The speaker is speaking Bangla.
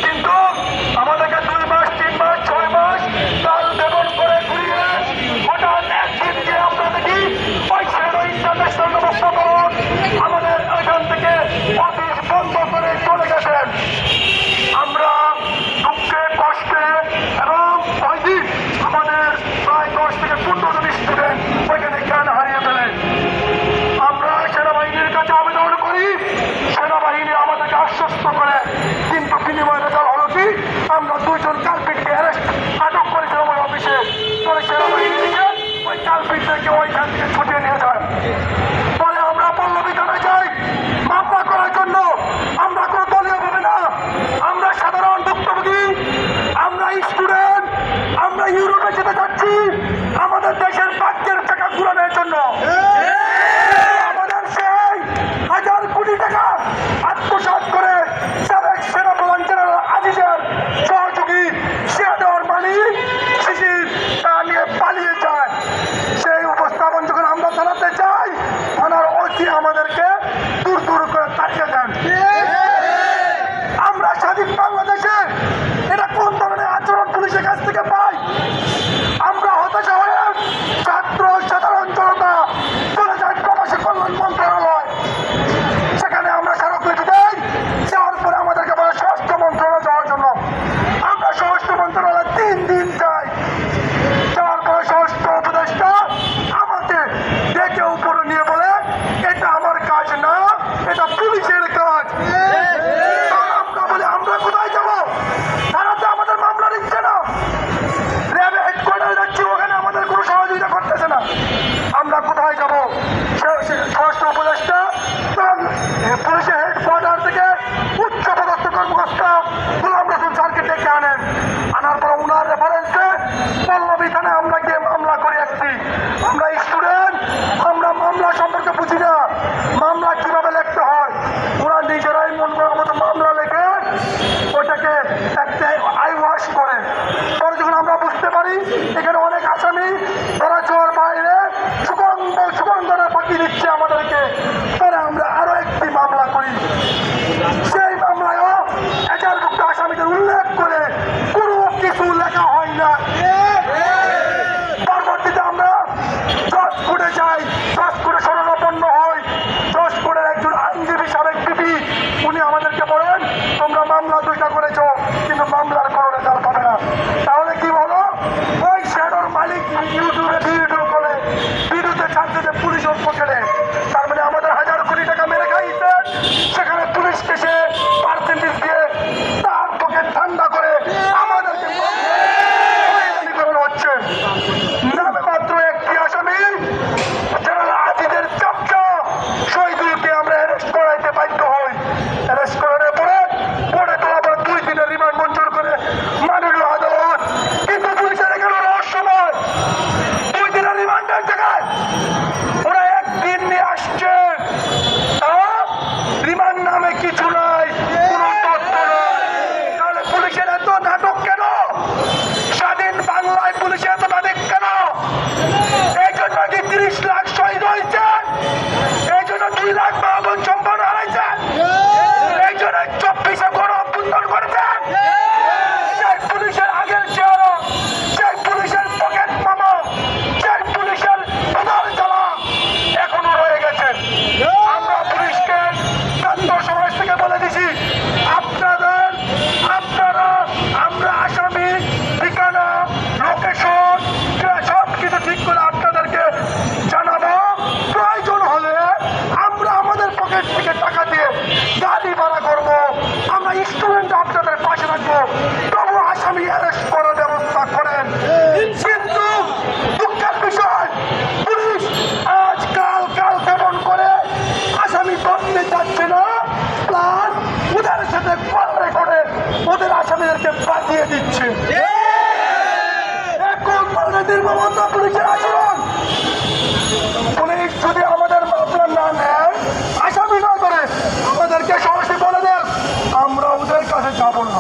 কিন্তু আমাদেরকে 2 মাস 3 মাস 6 মাস কাল বেতন করে ঘুরিয়ে হঠাৎ একদিন যে আমরা দেখি ওই ছেড়ো ইন্টারন্যাশনাল ব্যবস্থাপন আমাদের এখান থেকে অফিস বন্ধ করে চলে গেছেন। আমরা দুঃখে কষ্টে এবং ওই দিন আমাদের প্রায় 10 থেকে 15 জন স্টুডেন্ট ওইখানে জ্ঞান হারিয়ে ফেলেন। আমরা সেনাবাহিনীর কাছে আবেদন করি, সেনাবাহিনী আমাদেরকে আশ্বস্ত করে, কিন্তু বিনিময় রেজাল্ট হলো কি আমরা 2 জন কালপিটকে আটক করেছিলাম ওই অফিসে। পরে সেনাবাহিনী থেকে ওই কালপিটদেরকে ওইখান থেকে ছুটিয়ে নিয়ে যায়। পরে আমরা পল্লবী থানায় যাই মামলা করার জন্য। আমরা কোনো দলীয় ভাবে না, আমরা সাধারণ ভুক্তভোগী, আমরা স্টুডেন্ট, আমরা ইউরোপে যেতে যাচ্ছি আমাদের দেশের ভাগ্যের টাকা ঘুরানোর জন্য। আমাদের সেই 1000 কোটি টাকা আত্মসাৎ করে সাবেক সেনাপ্রধান জেনারেল আজিজের সহযোগী শেয়ার মালিক শিশির তা নিয়ে পালিয়ে যায়। সেই উপস্থাপন যখন আমরা চালাতে চাই, থানার ওসি আমাদেরকে দূর দূর করে তাড়িয়ে দেন। আমরা স্বাধীন বাংলাদেশে এটা কোন ধরনের আচরণ পুলিশের কাছ থেকে পাই? আমরা হতাশা হয়ে ছাত্র সাধারণ জনতা চলে যায় প্রবাসী কল্যাণ মন্ত্রণালয়। সেখানে আমরা স্মারকলিপি দেই, যাওয়ার পরে আমাদেরকে বলে স্বরাষ্ট্র মন্ত্রণালয় যাওয়ার জন্য। আমরা স্বরাষ্ট্র মন্ত্রণালয় 3 দিন যাই। যাওয়ার পরে স্বরাষ্ট্র উপদেষ্টা আমাকে ডেকে উপরে নিয়ে বলে এটা আমার কাজ না, এটা পুলিশের কাজ। আমরা বলি আমরা কোথায় যাবো? তারা তো আমাদের মামলা নিচ্ছে না। র্যাবে হেডকোয়ার্টারে যাচ্ছি, ওখানে আমাদের কোনো সহযোগিতা করতেছে না। আমরা কোথায় যাবো? স্বরাষ্ট্র উপদেষ্টা পুলিশের হেডকোয়ার্টার থেকে উচ্চ পদস্থ কর্মকর্তা গোলাম রসুল স্যারকে ডেকে আনেন। আনার পর ওনার রেফারেন্সে পল্লবী থানায় আমরা গিয়ে মামলা করে আসছি। আমরা স্টুডেন্ট, আমরা মামলা সম্পর্কে বুঝি না, মামলা কিভাবে লিখতে হয়। ওরা নিজেরাই মন করার মতো মামলা লেখে ওইটাকে একটা আই ওয়াশ করে। পরে যখন আমরা বুঝতে পারি এখানে অনেক আসামি ওরা জোর বাইরে সুগন্ধরা ফাঁকি দিচ্ছে আমাদেরকে, পরে আমরা আরো একটি মামলা করি। সেই মামলায়ও এজাহারভুক্ত আসামিদের উল্লেখ করে কোনো কিছু লেখা হয় না। পরবর্তীতে আমরা জজ কোর্টে যাই, জজ কোর্টে শরণাপন্ন হই। জজ কোর্টের একজন আইনজীবী সাবেক পিপি উনি আমাদেরকে বলেন তোমরা মামলা 2টা করেছো, কিন্তু মামলার কোনো রেজাল্ট পাবে না। তাহলে কি বলো? ওই শ্যাডোর মালিক ইউটিউবে ভিডিও করে ভিডিওতে ছাড়ছে যে পুলিশ ওর পকেটে। তার মানে আমাদের 1000 কোটি টাকা মেরে খাইছে, সেখানে পুলিশ এসে পার্সেন্টেজ দিয়ে তার পকেট ঠান্ডা করে আমাদেরকে হচ্ছে। নামে মাত্র একটি আসামি জেনারেল আজিজের চামচা শহীদুলকে আমরা অ্যারেস্ট করাইতে বাধ্য হই। অ্যারেস্ট করানোর পরে পরে তোলা পরে 2 দিনের রিমান্ড মঞ্জুর করে মাননীয় আদালত। কিন্তু পুলিশের এখানে রহস্যময় 2 দিনের রিমান্ডের জায়গায় ওরা 1 দিন নিয়ে আসছে। রিমান্ড নামে কিছু নাই, কোনো তথ্য নাই। তাহলে পুলিশের এত নাটক কেন? স্বাধীন বাংলায় পুলিশের এত নাটক কেন? এই জন্য কি 30 লাখ শহীদ হয়েছে? এই জন্য 2 লাখ মা-বোন সম্পন্ন হারাইছেন? এই জন্য 24-এ গণ অভ্যুত্থান করেছেন? সেই পুলিশের আগের চেহারা, সেই পুলিশের পকেট মামা, সেই পুলিশের উদার জ্বালা এখনো রয়ে গেছে। আমরা পুলিশকে ছাত্র সমাজ থেকে বলে দিছি আপনারা আমরা আসামি ঠিকানা লোকেশন সব কিছু ঠিক করে আপনাদেরকে জানাবো। প্রয়োজন হলে আমরা আমাদের পকেট থেকে টাকা দিয়ে গাড়ি ভাড়া করবো। আমরা স্টুডেন্ট আপনাদের পাশে রাখবো, তবু আসামি অ্যারেস্ট করার ব্যবস্থা করেন। কিন্তু দুঃখের বিষয় পুলিশ আজ কাল কেমন করে আসামি ধরতে চাচ্ছে না, প্লাস ওদের সাথে পাল্লা করে ওদের আসামিদেরকে বাঁচিয়ে দিচ্ছে। কোন ধরনের নির্মমতা পুলিশের আচরণ! পুলিশ যদি আমাদের মামলা না নেয়, আসামি না করে আমাদেরকে সরাসরি বলে দেন আমরা ওদের কাছে যাবো না।